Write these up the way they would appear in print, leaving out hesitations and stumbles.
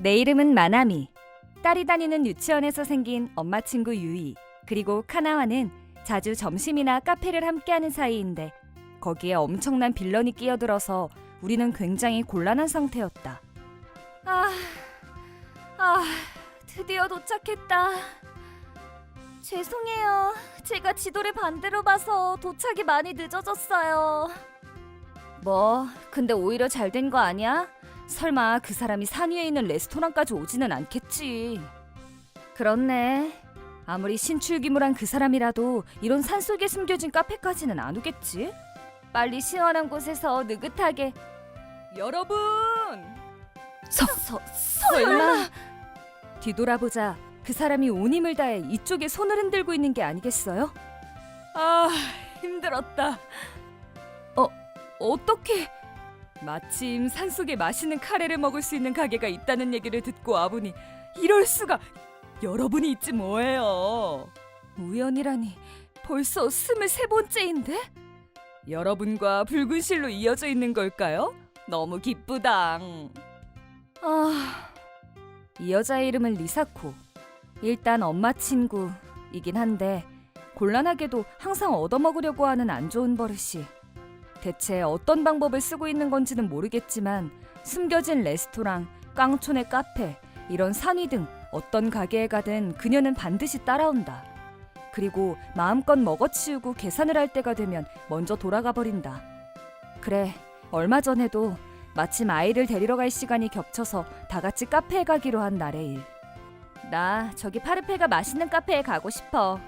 내 이름은 마나미. 딸이 다니는 유치원에서 생긴 엄마 친구 유이, 그리고 카나와는 자주 점심이나 카페를 함께하는 사이인데 거기에 엄청난 빌런이 끼어들어서 우리는 굉장히 곤란한 상태였다. 드디어 도착했다. 죄송해요. 제가 지도를 반대로 봐서 도착이 많이 늦어졌어요. 뭐, 근데 오히려 잘 된 거 아니야? 설마 그 사람이 산 위에 있는 레스토랑까지 오지는 않겠지. 그렇네. 아무리 신출귀물한 그 사람이라도 이런 산속에 숨겨진 카페까지는 안 오겠지? 빨리 시원한 곳에서 느긋하게. 여러분! 설마! 뒤돌아보자 그 사람이 온 힘을 다해 이쪽에 손을 흔들고 있는 게 아니겠어요? 힘들었다. 어떻게? 마침 산속에 맛있는 카레를 먹을 수 있는 가게가 있다는 얘기를 듣고 와보니 이럴 수가! 여러분이 있지 뭐예요. 우연이라니 벌써 23번째인데? 여러분과 붉은 실로 이어져 있는 걸까요? 너무 기쁘당. 이 여자의 이름은 리사코. 일단 엄마 친구이긴 한데 곤란하게도 항상 얻어먹으려고 하는 안 좋은 버릇이. 대체 어떤 방법을 쓰고 있는 건지는 모르겠지만 숨겨진 레스토랑, 깡촌의 카페, 이런 산위 등 어떤 가게에 가든 그녀는 반드시 따라온다. 그리고 마음껏 먹어치우고 계산을 할 때가 되면 먼저 돌아가 버린다. 그래, 얼마 전에도 마침 아이를 데리러 갈 시간이 겹쳐서 다 같이 카페에 가기로 한 날의 일. 나 저기 파르페가 맛있는 카페에 가고 싶어.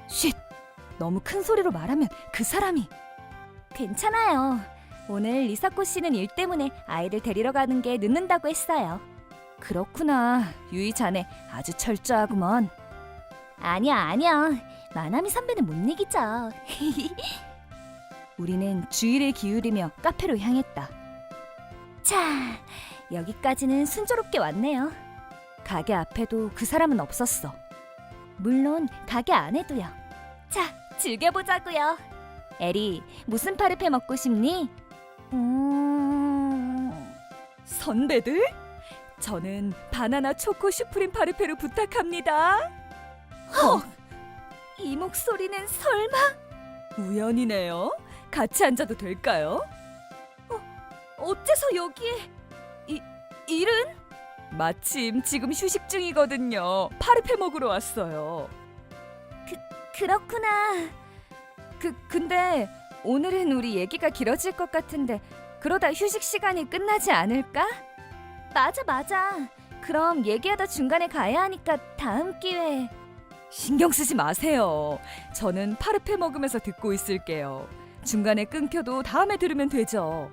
쉿! 너무 큰 소리로 말하면 그 사람이. 괜찮아요. 오늘 리사코 씨는 일 때문에 아이를 데리러 가는 게 늦는다고 했어요. 그렇구나. 유이 자네 아주 철저하구먼. 아니야. 마나미 선배는 못 이기죠. 우리는 주의를 기울이며 카페로 향했다. 자, 여기까지는 순조롭게 왔네요. 가게 앞에도 그 사람은 없었어. 물론 가게 안에도요. 자, 즐겨보자고요. 에리, 무슨 파르페 먹고 싶니? 선배들? 저는 바나나 초코 슈프림 파르페로 부탁합니다. 이 목소리는 설마? 우연이네요. 같이 앉아도 될까요? 어째서 여기에? 일은? 마침 지금 휴식 중이거든요. 파르페 먹으러 왔어요. 그렇구나. 근데 오늘은 우리 얘기가 길어질 것 같은데 그러다 휴식 시간이 끝나지 않을까? 맞아. 그럼 얘기하다 중간에 가야 하니까 다음 기회에. 신경 쓰지 마세요. 저는 파르페 먹으면서 듣고 있을게요. 중간에 끊겨도 다음에 들으면 되죠.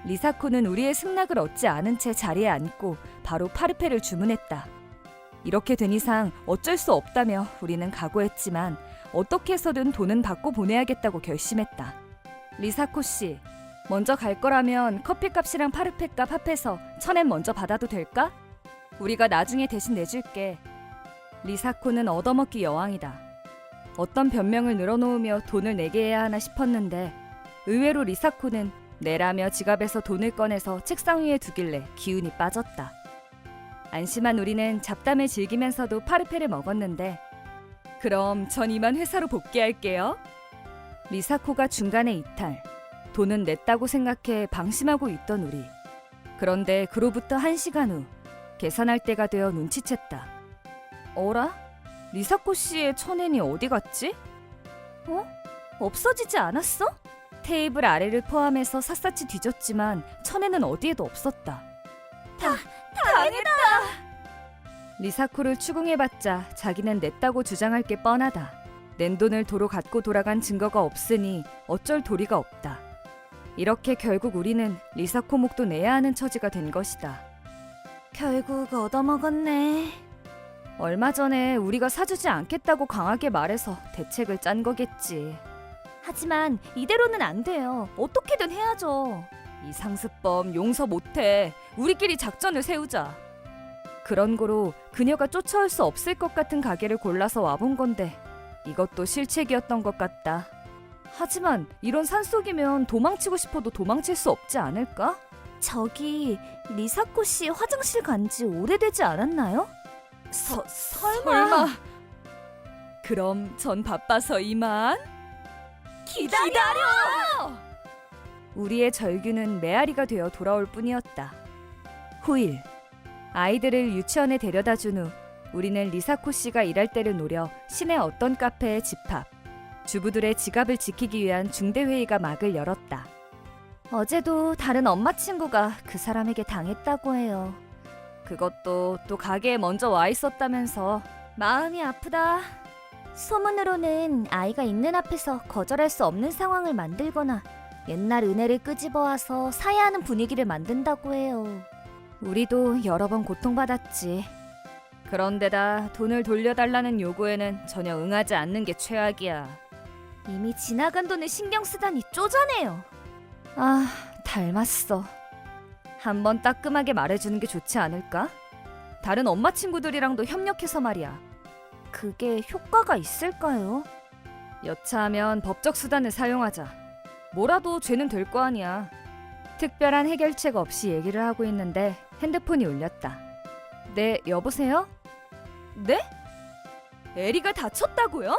리사코는 우리의 승낙을 얻지 않은 채 자리에 앉고 바로 파르페를 주문했다. 이렇게 된 이상 어쩔 수 없다며 우리는 각오했지만 어떻게 해서든 돈은 받고 보내야겠다고 결심했다. 리사코 씨, 먼저 갈 거라면 커피값이랑 파르페값 합해서 1,000엔 먼저 받아도 될까? 우리가 나중에 대신 내줄게. 리사코는 얻어먹기 여왕이다. 어떤 변명을 늘어놓으며 돈을 내게 해야 하나 싶었는데 의외로 리사코는 내라며 지갑에서 돈을 꺼내서 책상 위에 두길래 기운이 빠졌다. 안심한 우리는 잡담을 즐기면서도 파르페를 먹었는데 그럼 전 이만 회사로 복귀할게요. 리사코가 중간에 이탈. 돈은 냈다고 생각해 방심하고 있던 우리. 그런데 그로부터 1시간 후 계산할 때가 되어 눈치챘다. 어라? 리사코 씨의 1,000엔이 어디 갔지? 없어지지 않았어? 테이블 아래를 포함해서 샅샅이 뒤졌지만 1,000엔은 어디에도 없었다. 당했다! 리사코를 추궁해봤자 자기는 냈다고 주장할 게 뻔하다. 낸 돈을 도로 갖고 돌아간 증거가 없으니 어쩔 도리가 없다. 이렇게 결국 우리는 리사코 목도 내야 하는 처지가 된 것이다. 결국 얻어먹었네. 얼마 전에 우리가 사주지 않겠다고 강하게 말해서 대책을 짠 거겠지. 하지만 이대로는 안 돼요. 어떻게든 해야죠. 이 상습범 용서 못해. 우리끼리 작전을 세우자. 그런 거로 그녀가 쫓아올 수 없을 것 같은 가게를 골라서 와본 건데 이것도 실책이었던 것 같다. 하지만 이런 산속이면 도망치고 싶어도 도망칠 수 없지 않을까? 저기 리사코 씨 화장실 간 지 오래되지 않았나요? 설마. 그럼 전 바빠서 이만. 기다려! 우리의 절규는 메아리가 되어 돌아올 뿐이었다. 후일, 아이들을 유치원에 데려다 준 후 우리는 리사코 씨가 일할 때를 노려 시내 어떤 카페에 집합. 주부들의 지갑을 지키기 위한 중대회의가 막을 열었다. 어제도 다른 엄마 친구가 그 사람에게 당했다고 해요. 그것도 또 가게에 먼저 와 있었다면서. 마음이 아프다. 소문으로는 아이가 있는 앞에서 거절할 수 없는 상황을 만들거나 옛날 은혜를 끄집어와서 사야하는 분위기를 만든다고 해요. 우리도 여러 번 고통받았지. 그런데다 돈을 돌려달라는 요구에는 전혀 응하지 않는 게 최악이야. 이미 지나간 돈을 신경 쓰다니 쪼잔해요. 아, 닮았어. 한번 따끔하게 말해주는 게 좋지 않을까? 다른 엄마 친구들이랑도 협력해서 말이야. 그게 효과가 있을까요? 여차하면 법적 수단을 사용하자. 뭐라도 죄는 될 거 아니야. 특별한 해결책 없이 얘기를 하고 있는데 핸드폰이 울렸다. 네, 여보세요? 네? 에리가 다쳤다고요?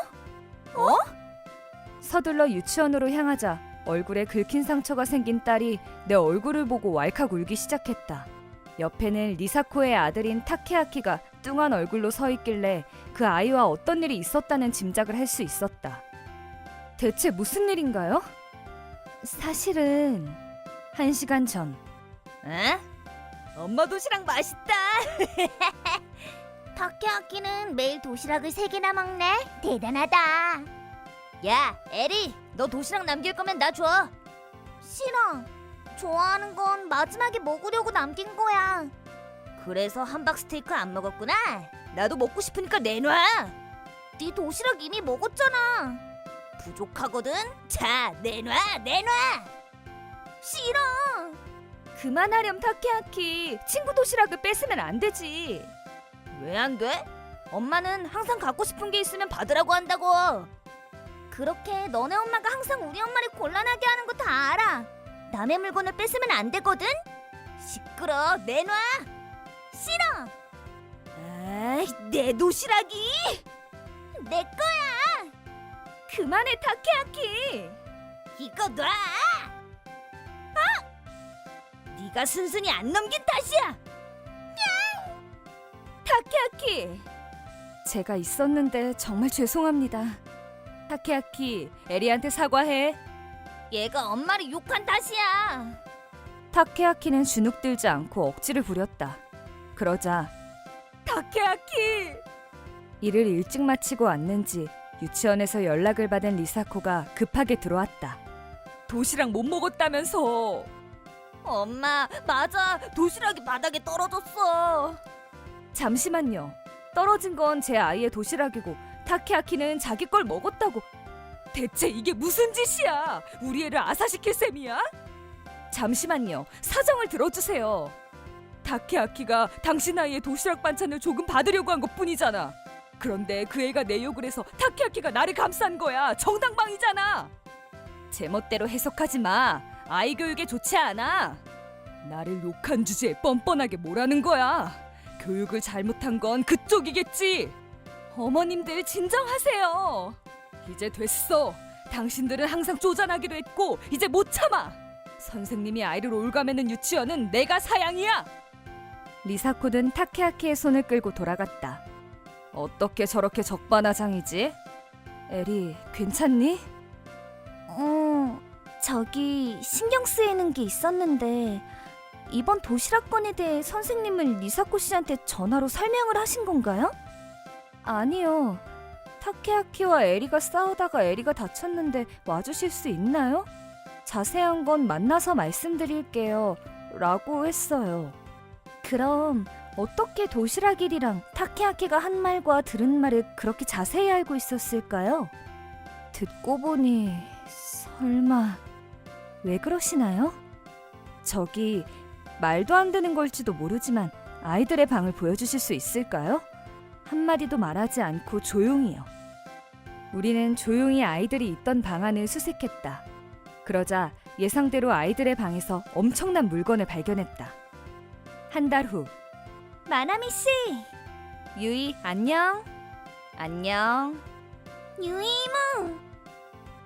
서둘러 유치원으로 향하자 얼굴에 긁힌 상처가 생긴 딸이 내 얼굴을 보고 왈칵 울기 시작했다. 옆에는 리사코의 아들인 타케아키가 뚱한 얼굴로 서 있길래 그 아이와 어떤 일이 있었다는 짐작을 할 수 있었다. 대체 무슨 일인가요? 사실은 1시간 전. 에? 엄마 도시락 맛있다. 타케아키는 매일 도시락을 3개나 먹네. 대단하다. 야, 에리, 너 도시락 남길 거면 나 줘. 싫어. 좋아하는 건 마지막에 먹으려고 남긴 거야. 그래서 함박 스테이크 안 먹었구나. 나도 먹고 싶으니까 내놔. 네 도시락 이미 먹었잖아. 부족하거든. 자, 내놔. 싫어. 그만하렴 타케아키. 친구 도시락을 뺏으면 안 되지. 왜 안 돼? 엄마는 항상 갖고 싶은 게 있으면 받으라고 한다고. 그렇게 너네 엄마가 항상 우리 엄마를 곤란하게 하는 거 다 알아. 남의 물건을 뺏으면 안 되거든. 시끄러. 내놔. 싫어. 아이, 내 도시락이. 내 거야. 그만해 타케아키. 이거 놔. 네가 순순히 안 넘긴 탓이야. 타케아키. 제가 있었는데 정말 죄송합니다. 타케아키, 에리한테 사과해. 얘가 엄마를 욕한 탓이야. 타케아키는 주눅들지 않고 억지를 부렸다. 그러자 타케아키! 일을 일찍 마치고 왔는지 유치원에서 연락을 받은 리사코가 급하게 들어왔다. 도시락 못 먹었다면서. 엄마, 맞아. 도시락이 바닥에 떨어졌어. 잠시만요. 떨어진 건 제 아이의 도시락이고 타케아키는 자기 걸 먹었다고. 대체 이게 무슨 짓이야? 우리 애를 아사시킬 셈이야? 잠시만요. 사정을 들어주세요. 타케아키가 당신 아이의 도시락 반찬을 조금 받으려고 한 것뿐이잖아. 그런데 그 애가 내 욕을 해서 타케아키가 나를 감싼 거야. 정당방위잖아. 제멋대로 해석하지 마. 아이 교육에 좋지 않아. 나를 욕한 주제에 뻔뻔하게 뭐라는 거야. 교육을 잘못한 건 그쪽이겠지. 어머님들 진정하세요. 이제 됐어. 당신들은 항상 쪼잔하기로 했고 이제 못 참아. 선생님이 아이를 올가매는 유치원은 내가 사양이야. 리사코는 타케아키의 손을 끌고 돌아갔다. 어떻게 저렇게 적반하장이지? 에리, 괜찮니? 저기 신경 쓰이는 게 있었는데 이번 도시락 건에 대해 선생님은 리사코 씨한테 전화로 설명을 하신 건가요? 아니요. 타케아키와 에리가 싸우다가 에리가 다쳤는데 와주실 수 있나요? 자세한 건 만나서 말씀드릴게요. 라고 했어요. 그럼 어떻게 도시락 일이랑 타케아키가 한 말과 들은 말을 그렇게 자세히 알고 있었을까요? 듣고 보니 설마 왜 그러시나요? 저기 말도 안 되는 걸지도 모르지만 아이들의 방을 보여주실 수 있을까요? 한마디도 말하지 않고 조용히요. 우리는 조용히 아이들이 있던 방 안을 수색했다. 그러자 예상대로 아이들의 방에서 엄청난 물건을 발견했다. 한 달 후. 마나미 씨, 유이, 안녕. 안녕. 유이모.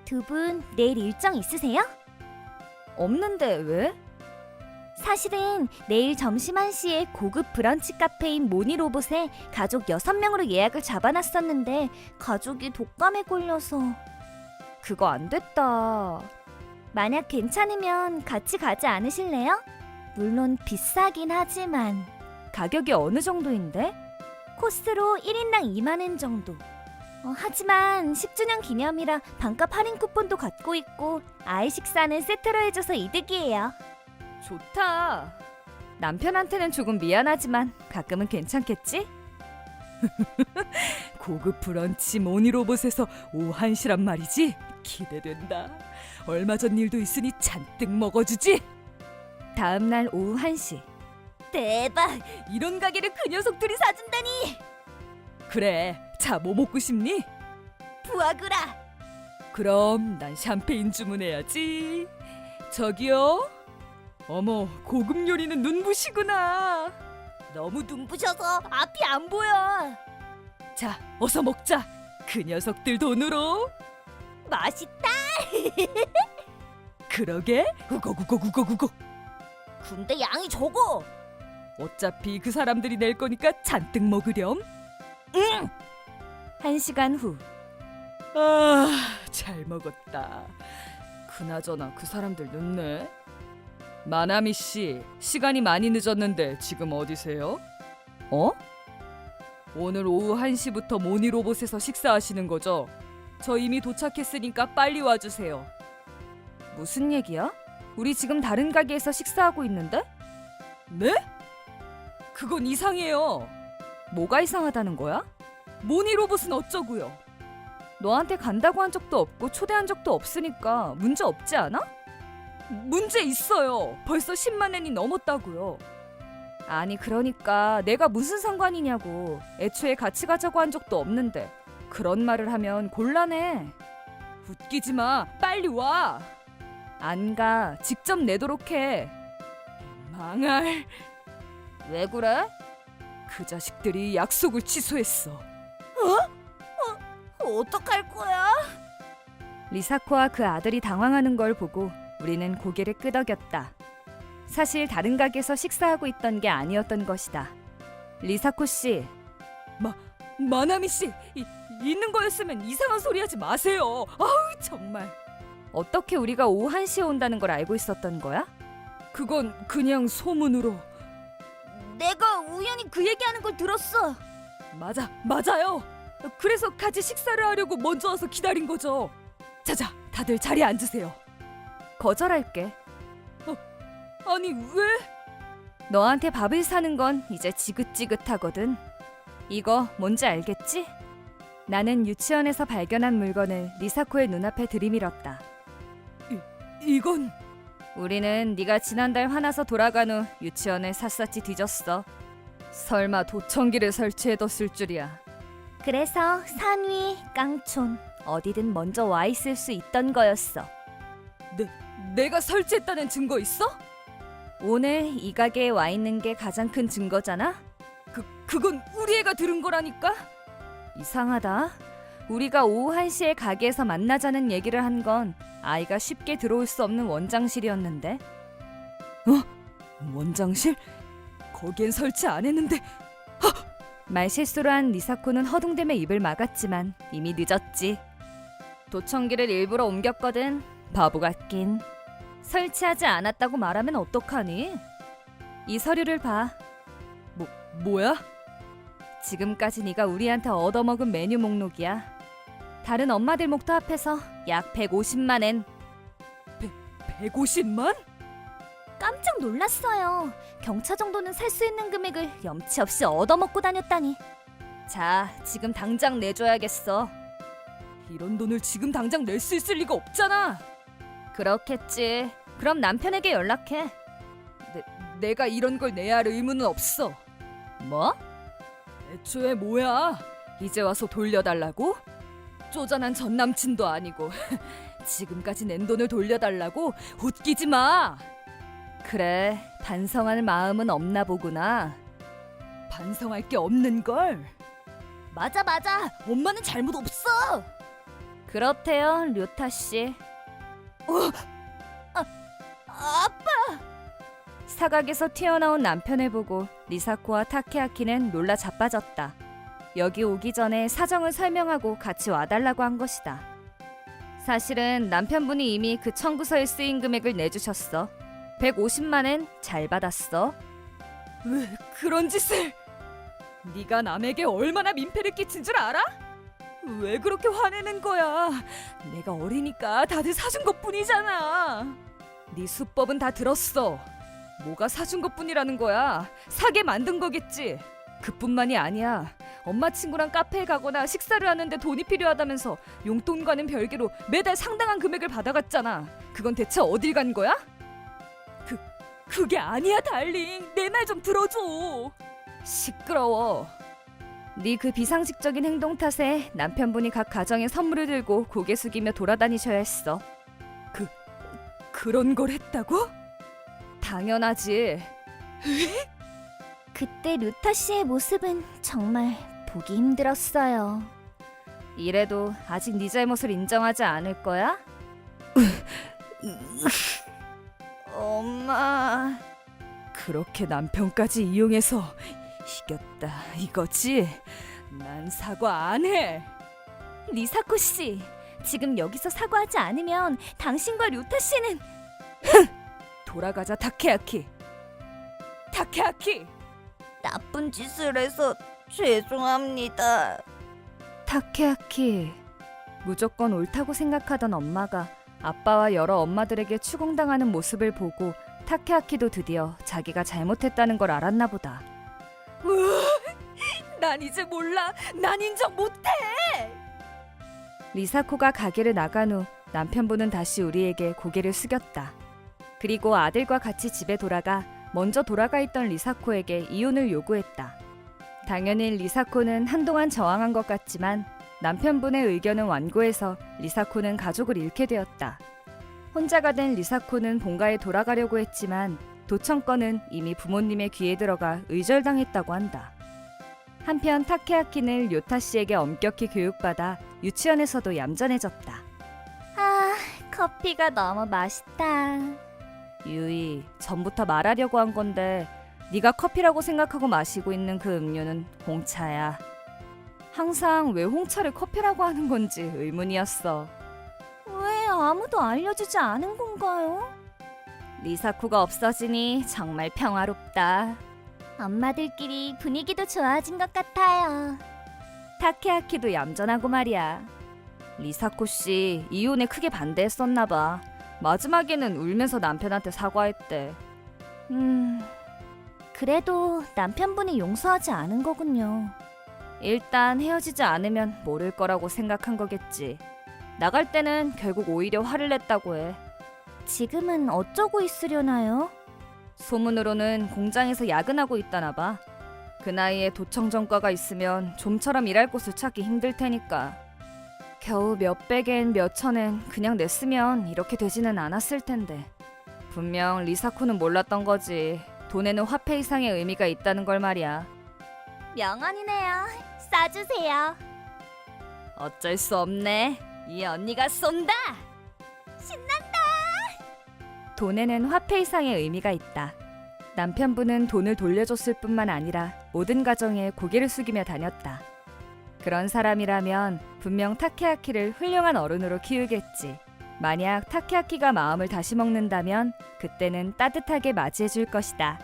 두 분 내일 일정 있으세요? 없는데 왜? 사실은 내일 점심 1시에 고급 브런치 카페인 모니 로봇에 가족 6명으로 예약을 잡아놨었는데 가족이 독감에 걸려서. 그거 안 됐다. 만약 괜찮으면 같이 가지 않으실래요? 물론 비싸긴 하지만 가격이 어느 정도인데? 코스로 1인당 2만 원 정도. 하지만 10주년 기념이라 반값 할인 쿠폰도 갖고 있고 아이 식사는 세트로 해줘서 이득이에요. 좋다. 남편한테는 조금 미안하지만 가끔은 괜찮겠지? 고급 브런치 모니 로봇에서 오후 1시란 말이지? 기대된다. 얼마 전 일도 있으니 잔뜩 먹어주지? 다음 날 오후 1시. 대박! 이런 가게를 그 녀석들이 사준다니! 그래, 자, 뭐 먹고 싶니? 부아그라! 그럼 난 샴페인 주문해야지. 저기요? 어머, 고급 요리는 눈부시구나. 너무 눈부셔서 앞이 안 보여. 자, 어서 먹자. 그 녀석들 돈으로. 맛있다. 그러게. 우걱우걱우걱우걱. 근데 양이 적어. 어차피 그 사람들이 낼 거니까 잔뜩 먹으렴. 응. 1시간 후. 아, 잘 먹었다. 그나저나 그 사람들 늦네. 마나미 씨, 시간이 많이 늦었는데 지금 어디세요? 어? 오늘 오후 1시부터 모니 로봇에서 식사하시는 거죠? 저 이미 도착했으니까 빨리 와주세요. 무슨 얘기야? 우리 지금 다른 가게에서 식사하고 있는데? 네? 그건 이상해요. 뭐가 이상하다는 거야? 모니 로봇은 어쩌고요? 너한테 간다고 한 적도 없고 초대한 적도 없으니까 문제 없지 않아? 문제 있어요. 벌써 10만 엔이 넘었다고요. 아니 그러니까 내가 무슨 상관이냐고. 애초에 같이 가자고 한 적도 없는데 그런 말을 하면 곤란해. 웃기지 마. 빨리 와. 안 가. 직접 내도록 해. 망할. 왜 그래? 그 자식들이 약속을 취소했어. 어떡할 거야? 리사코와 그 아들이 당황하는 걸 보고 우리는 고개를 끄덕였다. 사실 다른 가게에서 식사하고 있던 게 아니었던 것이다. 리사코 씨, 마나미 씨, 있는 거였으면 이상한 소리 하지 마세요. 아우 정말. 어떻게 우리가 오후 1시에 온다는 걸 알고 있었던 거야? 그건 그냥 소문으로. 내가 우연히 그 얘기하는 걸 들었어. 맞아요. 그래서 같이 식사를 하려고 먼저 와서 기다린 거죠. 자자, 다들 자리에 앉으세요. 거절할게. 아니 왜? 너한테 밥을 사는 건 이제 지긋지긋하거든. 이거 뭔지 알겠지? 나는 유치원에서 발견한 물건을 리사코의 눈앞에 들이밀었다. 이건? 우리는 네가 지난달 화나서 돌아간 후 유치원을 샅샅이 뒤졌어. 설마 도청기를 설치해뒀을 줄이야. 그래서 산 위, 깡촌 어디든 먼저 와 있을 수 있던 거였어. 내가 설치했다는 증거 있어? 오늘 이 가게에 와 있는 게 가장 큰 증거잖아? 그건 우리 애가 들은 거라니까? 이상하다. 우리가 오후 1시에 가게에서 만나자는 얘기를 한 건 아이가 쉽게 들어올 수 없는 원장실이었는데. 원장실? 거기엔 설치 안 했는데. 말실수로 한 리사코는 허둥대며 입을 막았지만 이미 늦었지. 도청기를 일부러 옮겼거든. 바보 같긴. 설치하지 않았다고 말하면 어떡하니? 이 서류를 봐. 뭐야? 지금까지 네가 우리한테 얻어먹은 메뉴 목록이야. 다른 엄마들 목도 합해서 약 150만 엔. 150만? 깜짝 놀랐어요. 경차 정도는 살 수 있는 금액을 염치 없이 얻어먹고 다녔다니. 자, 지금 당장 내줘야겠어. 이런 돈을 지금 당장 낼 수 있을 리가 없잖아. 그렇겠지. 그럼 남편에게 연락해. 내가 이런 걸 내야 할 의무는 없어. 뭐? 애초에 뭐야? 이제 와서 돌려달라고? 쪼잔한 전남친도 아니고. 지금까지 낸 돈을 돌려달라고? 웃기지 마. 그래, 반성할 마음은 없나 보구나. 반성할 게 없는 걸. 맞아. 엄마는 잘못 없어. 그렇대요, 료타 씨. 아빠. 사각에서 튀어나온 남편을 보고 리사코와 타케아키는 놀라 자빠졌다. 여기 오기 전에 사정을 설명하고 같이 와달라고 한 것이다. 사실은 남편분이 이미 그 청구서에 쓰인 금액을 내주셨어. 150만엔 잘 받았어. 왜 그런 짓을? 네가 남에게 얼마나 민폐를 끼친 줄 알아? 왜 그렇게 화내는 거야? 내가 어리니까 다들 사준 것뿐이잖아. 네 수법은 다 들었어. 뭐가 사준 것뿐이라는 거야? 사게 만든 거겠지. 그뿐만이 아니야. 엄마 친구랑 카페에 가거나 식사를 하는데 돈이 필요하다면서 용돈과는 별개로 매달 상당한 금액을 받아갔잖아. 그건 대체 어딜 간 거야? 그게 아니야, 달링. 내 말 좀 들어줘. 시끄러워. 네 그 비상식적인 행동 탓에 남편분이 각 가정에 선물을 들고 고개 숙이며 돌아다니셔야 했어. 그런 걸 했다고? 당연하지. 그때 루타 씨의 모습은 정말 보기 힘들었어요. 이래도 아직 네 잘못을 인정하지 않을 거야? 엄마. 그렇게 남편까지 이용해서 이겼다 이거지? 난 사과 안 해. 리사코 씨, 지금 여기서 사과하지 않으면 당신과 루타 씨는 돌아가자, 타케아키. 타케아키! 나쁜 짓을 해서 죄송합니다. 타케아키. 무조건 옳다고 생각하던 엄마가 아빠와 여러 엄마들에게 추궁당하는 모습을 보고 타케아키도 드디어 자기가 잘못했다는 걸 알았나 보다. 난 이제 몰라. 난 인정 못해. 리사코가 가게를 나간 후 남편분은 다시 우리에게 고개를 숙였다. 그리고 아들과 같이 집에 돌아가 먼저 돌아가 있던 리사코에게 이혼을 요구했다. 당연히 리사코는 한동안 저항한 것 같지만 남편분의 의견은 완고해서 리사코는 가족을 잃게 되었다. 혼자가 된 리사코는 본가에 돌아가려고 했지만 도청권은 이미 부모님의 귀에 들어가 의절당했다고 한다. 한편 타케아키는 료타 씨에게 엄격히 교육받아 유치원에서도 얌전해졌다. 아, 커피가 너무 맛있다. 유이, 전부터 말하려고 한 건데 네가 커피라고 생각하고 마시고 있는 그 음료는 홍차야. 항상 왜 홍차를 커피라고 하는 건지 의문이었어. 왜 아무도 알려주지 않은 건가요? 리사코가 없어지니 정말 평화롭다. 엄마들끼리 분위기도 좋아진 것 같아요. 타케아키도 얌전하고 말이야. 리사코 씨 이혼에 크게 반대했었나 봐. 마지막에는 울면서 남편한테 사과했대. 그래도 남편분이 용서하지 않은 거군요. 일단 헤어지지 않으면 모를 거라고 생각한 거겠지. 나갈 때는 결국 오히려 화를 냈다고 해. 지금은 어쩌고 있으려나요? 소문으로는 공장에서 야근하고 있다나 봐. 그 나이에 도청 전과가 있으면 좀처럼 일할 곳을 찾기 힘들 테니까. 겨우 몇백엔 몇천엔 그냥 냈으면 이렇게 되지는 않았을 텐데. 분명 리사코는 몰랐던 거지. 돈에는 화폐 이상의 의미가 있다는 걸 말이야. 명언이네요. 싸주세요. 어쩔 수 없네. 이 언니가 쏜다. 돈에는 화폐 이상의 의미가 있다. 남편분은 돈을 돌려줬을 뿐만 아니라 모든 가정에 고개를 숙이며 다녔다. 그런 사람이라면 분명 타케아키를 훌륭한 어른으로 키우겠지. 만약 타케아키가 마음을 다시 먹는다면 그때는 따뜻하게 맞이해줄 것이다.